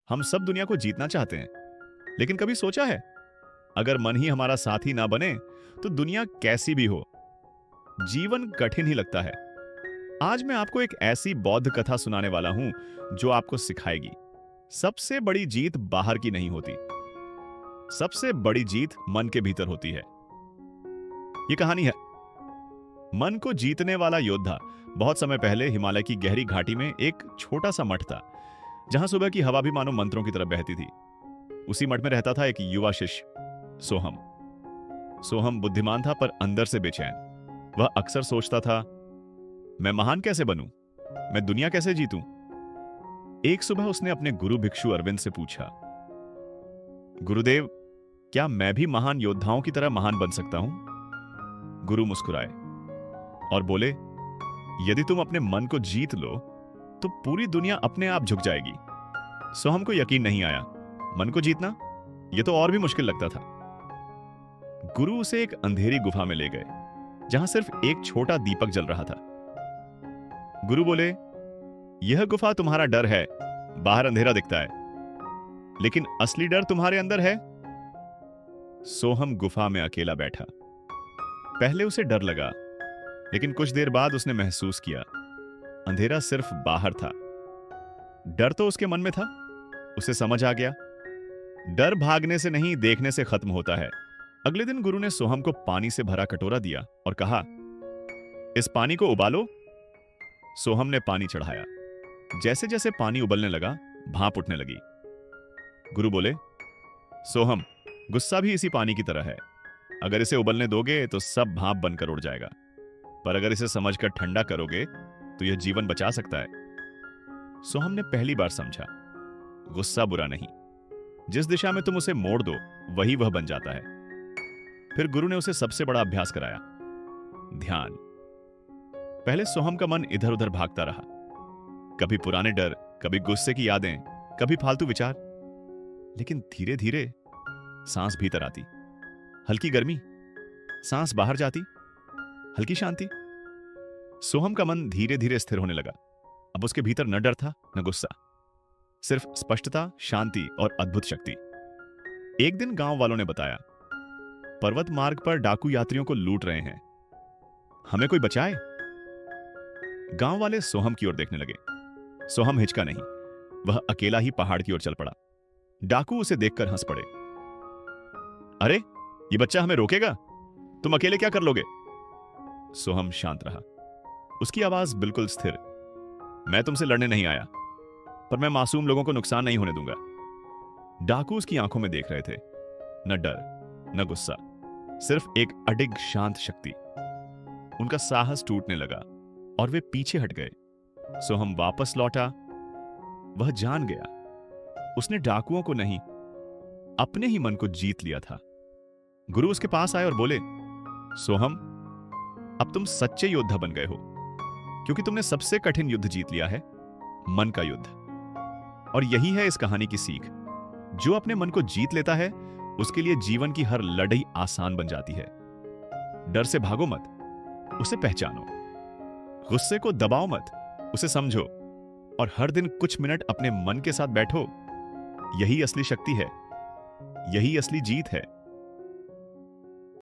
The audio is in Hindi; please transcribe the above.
हम सब दुनिया को जीतना चाहते हैं, लेकिन कभी सोचा है अगर मन ही हमारा साथी ना बने तो दुनिया कैसी भी हो, जीवन कठिन ही लगता है। आज मैं आपको एक ऐसी बौद्ध कथा सुनाने वाला हूं जो आपको सिखाएगी सबसे बड़ी जीत बाहर की नहीं होती, सबसे बड़ी जीत मन के भीतर होती है। ये कहानी है मन को जीतने वाला योद्धा। बहुत समय पहले हिमालय की गहरी घाटी में एक छोटा सा मठ था, जहां सुबह की हवा भी मानो मंत्रों की तरफ बहती थी। उसी मठ में रहता था एक युवा शिष्य, सोहम। सोहम बुद्धिमान था पर अंदर से बेचैन। वह अक्सर सोचता था, मैं महान कैसे बनूं, मैं दुनिया कैसे जीतूं। एक सुबह उसने अपने गुरु भिक्षु अरविंद से पूछा, गुरुदेव, क्या मैं भी महान योद्धाओं की तरह महान बन सकता हूं? गुरु मुस्कुराए और बोले, यदि तुम अपने मन को जीत लो तो पूरी दुनिया अपने आप झुक जाएगी। सोहम को यकीन नहीं आया। मन को जीतना, यह तो और भी मुश्किल लगता था। गुरु उसे एक अंधेरी गुफा में ले गए, जहां सिर्फ एक छोटा दीपक जल रहा था। गुरु बोले, यह गुफा तुम्हारा डर है, बाहर अंधेरा दिखता है, लेकिन असली डर तुम्हारे अंदर है। सोहम गुफा में अकेला बैठा। पहले उसे डर लगा, लेकिन कुछ देर बाद उसने महसूस किया अंधेरा सिर्फ बाहर था, डर तो उसके मन में था। उसे समझ आ गया, डर भागने से नहीं, देखने से खत्म होता है। अगले दिन गुरु ने सोहम को पानी से भरा कटोरा दिया और कहा, इस पानी को उबालो। सोहम ने पानी चढ़ाया। जैसे जैसे पानी उबलने लगा, भाप उठने लगी। गुरु बोले, सोहम, गुस्सा भी इसी पानी की तरह है। अगर इसे उबलने दोगे तो सब भाप बनकर उड़ जाएगा, पर अगर इसे समझकर ठंडा करोगे तो यह जीवन बचा सकता है। सोहम ने पहली बार समझा, गुस्सा बुरा नहीं, जिस दिशा में तुम उसे मोड़ दो वही वह बन जाता है। फिर गुरु ने उसे सबसे बड़ा अभ्यास कराया, ध्यान। पहले सोहम का मन इधर उधर भागता रहा, कभी पुराने डर, कभी गुस्से की यादें, कभी फालतू विचार। लेकिन धीरे धीरे सांस भीतर आती, हल्की गर्मी, सांस बाहर जाती, हल्की शांति। सोहम का मन धीरे धीरे स्थिर होने लगा। अब उसके भीतर न डर था न गुस्सा, सिर्फ स्पष्टता, शांति और अद्भुत शक्ति। एक दिन गांव वालों ने बताया, पर्वत मार्ग पर डाकू यात्रियों को लूट रहे हैं, हमें कोई बचाए। गांव वाले सोहम की ओर देखने लगे। सोहम हिचका नहीं, वह अकेला ही पहाड़ की ओर चल पड़ा। डाकू उसे देखकर हंस पड़े। अरे, ये बच्चा हमें रोकेगा, तुम अकेले क्या कर लोगे? सोहम शांत रहा, उसकी आवाज बिल्कुल स्थिर। मैं तुमसे लड़ने नहीं आया, पर मैं मासूम लोगों को नुकसान नहीं होने दूंगा। डाकू उसकी आंखों में देख रहे थे, न डर न गुस्सा, सिर्फ एक अडिग शांत शक्ति। उनका साहस टूटने लगा और वे पीछे हट गए। सोहम वापस लौटा। वह जान गया, उसने डाकुओं को नहीं, अपने ही मन को जीत लिया था। गुरु उसके पास आए और बोले, सोहम, अब तुम सच्चे योद्धा बन गए हो, क्योंकि तुमने सबसे कठिन युद्ध जीत लिया है, मन का युद्ध। और यही है इस कहानी की सीख, जो अपने मन को जीत लेता है उसके लिए जीवन की हर लड़ाई आसान बन जाती है। डर से भागो मत, उसे पहचानो। गुस्से को दबाओ मत, उसे समझो। और हर दिन कुछ मिनट अपने मन के साथ बैठो। यही असली शक्ति है, यही असली जीत है।